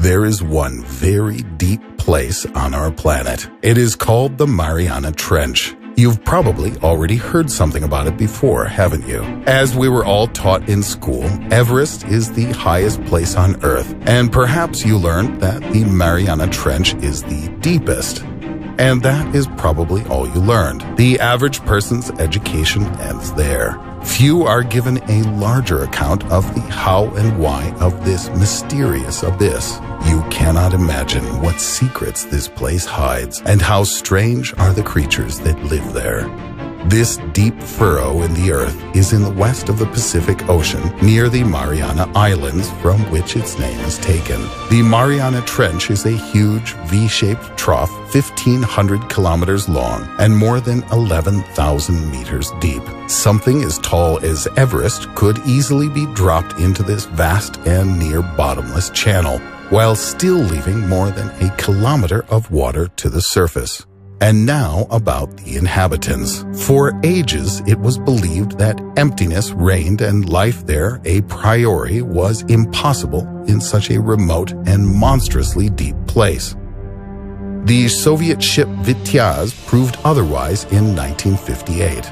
There is one very deep place on our planet. It is called the Mariana Trench. You've probably already heard something about it before, haven't you? As we were all taught in school, Everest is the highest place on Earth, and perhaps you learned that the Mariana Trench is the deepest. And that is probably all you learned. The average person's education ends there. Few are given a larger account of the how and why of this mysterious abyss. You cannot imagine what secrets this place hides and how strange are the creatures that live there. This deep furrow in the earth is in the west of the Pacific Ocean, near the Mariana Islands, from which its name is taken. The Mariana Trench is a huge V-shaped trough 1,500 kilometers long and more than 11,000 meters deep. Something as tall as Everest could easily be dropped into this vast and near bottomless channel, while still leaving more than a kilometer of water to the surface. And now about the inhabitants. For ages, it was believed that emptiness reigned and life there a priori was impossible in such a remote and monstrously deep place. The Soviet ship Vityaz proved otherwise in 1958.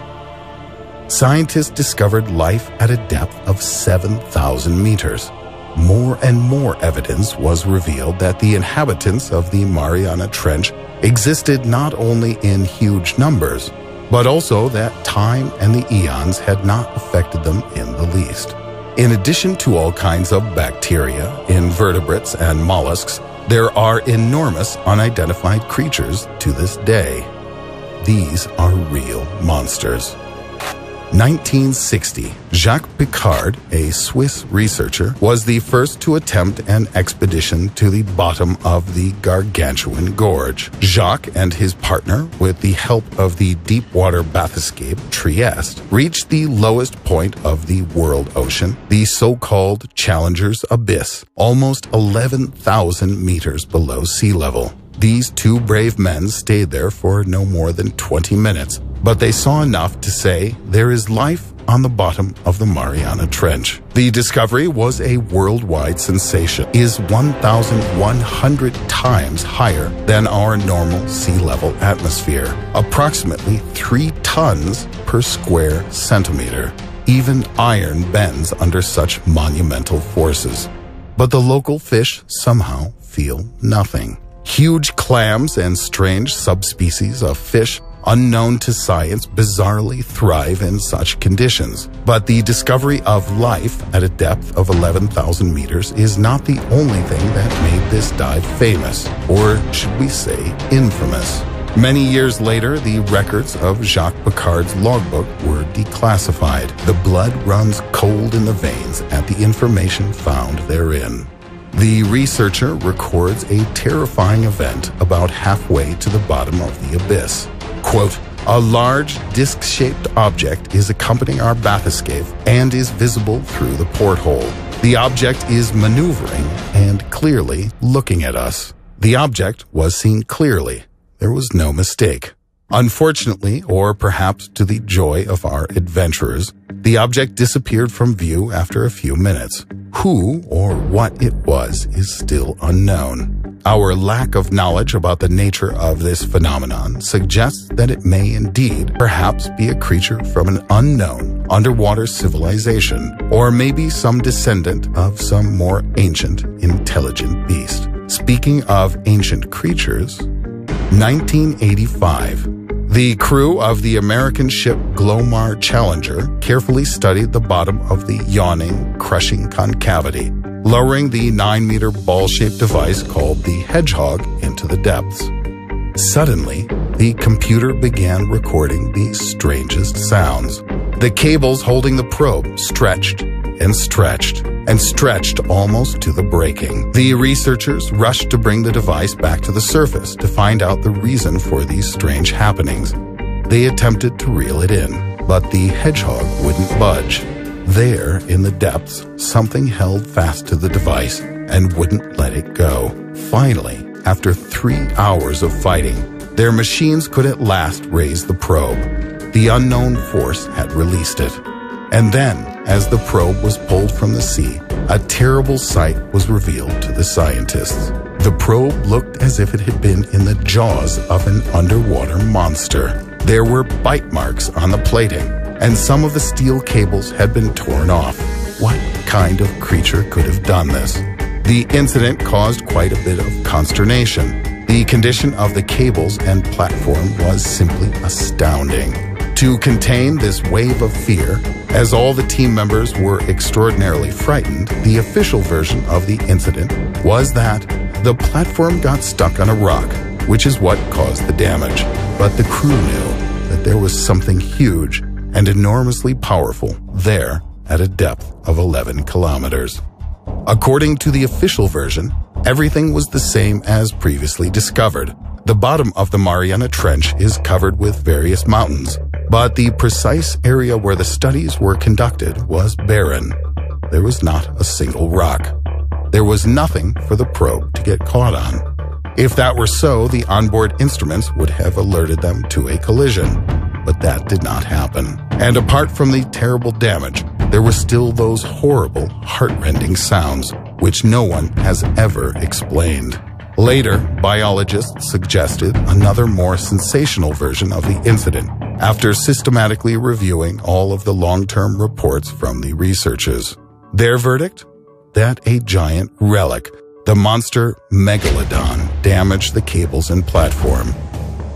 Scientists discovered life at a depth of 7,000 meters. More and more evidence was revealed that the inhabitants of the Mariana Trench existed not only in huge numbers, but also that time and the eons had not affected them in the least. In addition to all kinds of bacteria, invertebrates, and mollusks, there are enormous unidentified creatures to this day. These are real monsters. 1960, Jacques Piccard, a Swiss researcher, was the first to attempt an expedition to the bottom of the Gargantuan Gorge. Jacques and his partner, with the help of the deep-water bathyscaphe Trieste, reached the lowest point of the world ocean, the so-called Challenger's Abyss, almost 11,000 meters below sea level. These two brave men stayed there for no more than 20 minutes, but they saw enough to say there is life on the bottom of the Mariana Trench. The discovery was a worldwide sensation, is 1,100 times higher than our normal sea level atmosphere, approximately 3 tons per square centimeter. Even iron bends under such monumental forces. But the local fish somehow feel nothing. Huge clams and strange subspecies of fish unknown to science bizarrely thrive in such conditions. But the discovery of life at a depth of 11,000 meters is not the only thing that made this dive famous, or should we say infamous. Many years later, the records of Jacques Piccard's logbook were declassified. The blood runs cold in the veins at the information found therein. The researcher records a terrifying event about halfway to the bottom of the abyss. Quote, "A large disc-shaped object is accompanying our bathyscaphe and is visible through the porthole. The object is maneuvering and clearly looking at us. The object was seen clearly. There was no mistake. Unfortunately, or perhaps to the joy of our adventurers, the object disappeared from view after a few minutes. Who or what it was is still unknown. Our lack of knowledge about the nature of this phenomenon suggests that it may indeed perhaps be a creature from an unknown underwater civilization, or maybe some descendant of some more ancient, intelligent beast." Speaking of ancient creatures, 1985. The crew of the American ship Glomar Challenger carefully studied the bottom of the yawning, crushing concavity, lowering the 9-meter ball-shaped device called the Hedgehog into the depths. Suddenly, the computer began recording the strangest sounds. The cables holding the probe stretched and stretched and stretched almost to the breaking. The researchers rushed to bring the device back to the surface to find out the reason for these strange happenings. They attempted to reel it in, but the Hedgehog wouldn't budge. There, in the depths, something held fast to the device and wouldn't let it go. Finally, after 3 hours of fighting, their machines could at last raise the probe. The unknown force had released it. And then, as the probe was pulled from the sea, a terrible sight was revealed to the scientists. The probe looked as if it had been in the jaws of an underwater monster. There were bite marks on the plating, and some of the steel cables had been torn off. What kind of creature could have done this? The incident caused quite a bit of consternation. The condition of the cables and platform was simply astounding. To contain this wave of fear, as all the team members were extraordinarily frightened, the official version of the incident was that the platform got stuck on a rock, which is what caused the damage. But the crew knew that there was something huge and enormously powerful there at a depth of 11 kilometers. According to the official version, everything was the same as previously discovered. The bottom of the Mariana Trench is covered with various mountains, but the precise area where the studies were conducted was barren. There was not a single rock. There was nothing for the probe to get caught on. If that were so, the onboard instruments would have alerted them to a collision, but that did not happen. And apart from the terrible damage, there were still those horrible, heart-rending sounds, which no one has ever explained. Later, biologists suggested another more sensational version of the incident after systematically reviewing all of the long-term reports from the researchers. Their verdict? That a giant relic, the monster Megalodon, damaged the cables and platform.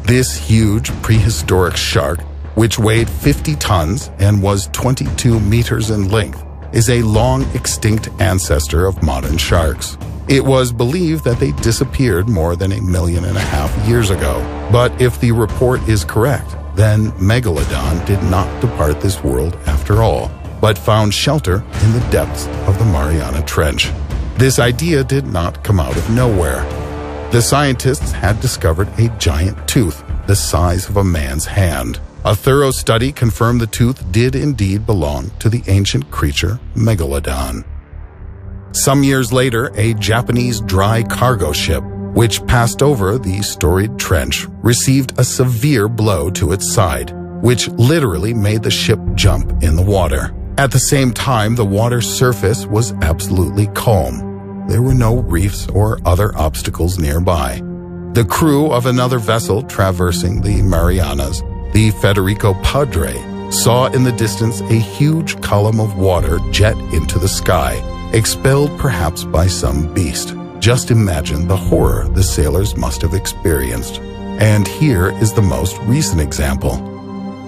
This huge prehistoric shark, which weighed 50 tons and was 22 meters in length, is a long-extinct ancestor of modern sharks. It was believed that they disappeared more than 1.5 million years ago. But if the report is correct, then Megalodon did not depart this world after all, but found shelter in the depths of the Mariana Trench. This idea did not come out of nowhere. The scientists had discovered a giant tooth the size of a man's hand. A thorough study confirmed the tooth did indeed belong to the ancient creature Megalodon. Some years later, a Japanese dry cargo ship, which passed over the storied trench, received a severe blow to its side, which literally made the ship jump in the water. At the same time, the water surface was absolutely calm. There were no reefs or other obstacles nearby. The crew of another vessel traversing the Marianas, the Federico Padre, saw in the distance a huge column of water jet into the sky, expelled perhaps by some beast. Just imagine the horror the sailors must have experienced. And here is the most recent example.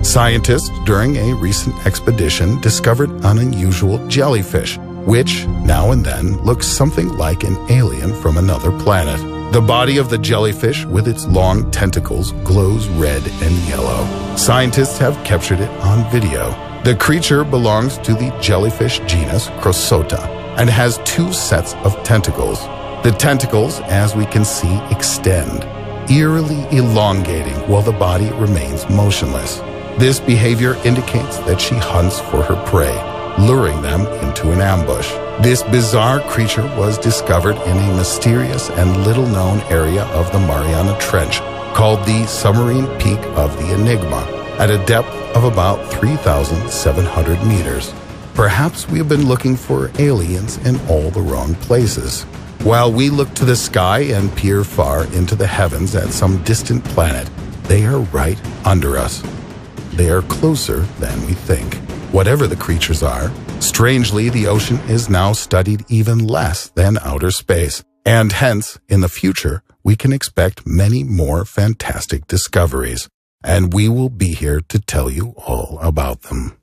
Scientists during a recent expedition discovered an unusual jellyfish, which now and then looks something like an alien from another planet. The body of the jellyfish with its long tentacles glows red and yellow. Scientists have captured it on video. The creature belongs to the jellyfish genus Crossota and has 2 sets of tentacles. The tentacles, as we can see, extend, eerily elongating while the body remains motionless. This behavior indicates that she hunts for her prey, luring them into an ambush. This bizarre creature was discovered in a mysterious and little-known area of the Mariana Trench called the Submarine Peak of the Enigma, at a depth of about 3,700 meters. Perhaps we have been looking for aliens in all the wrong places. While we look to the sky and peer far into the heavens at some distant planet, they are right under us. They are closer than we think. Whatever the creatures are, strangely, the ocean is now studied even less than outer space, and hence, in the future, we can expect many more fantastic discoveries, and we will be here to tell you all about them.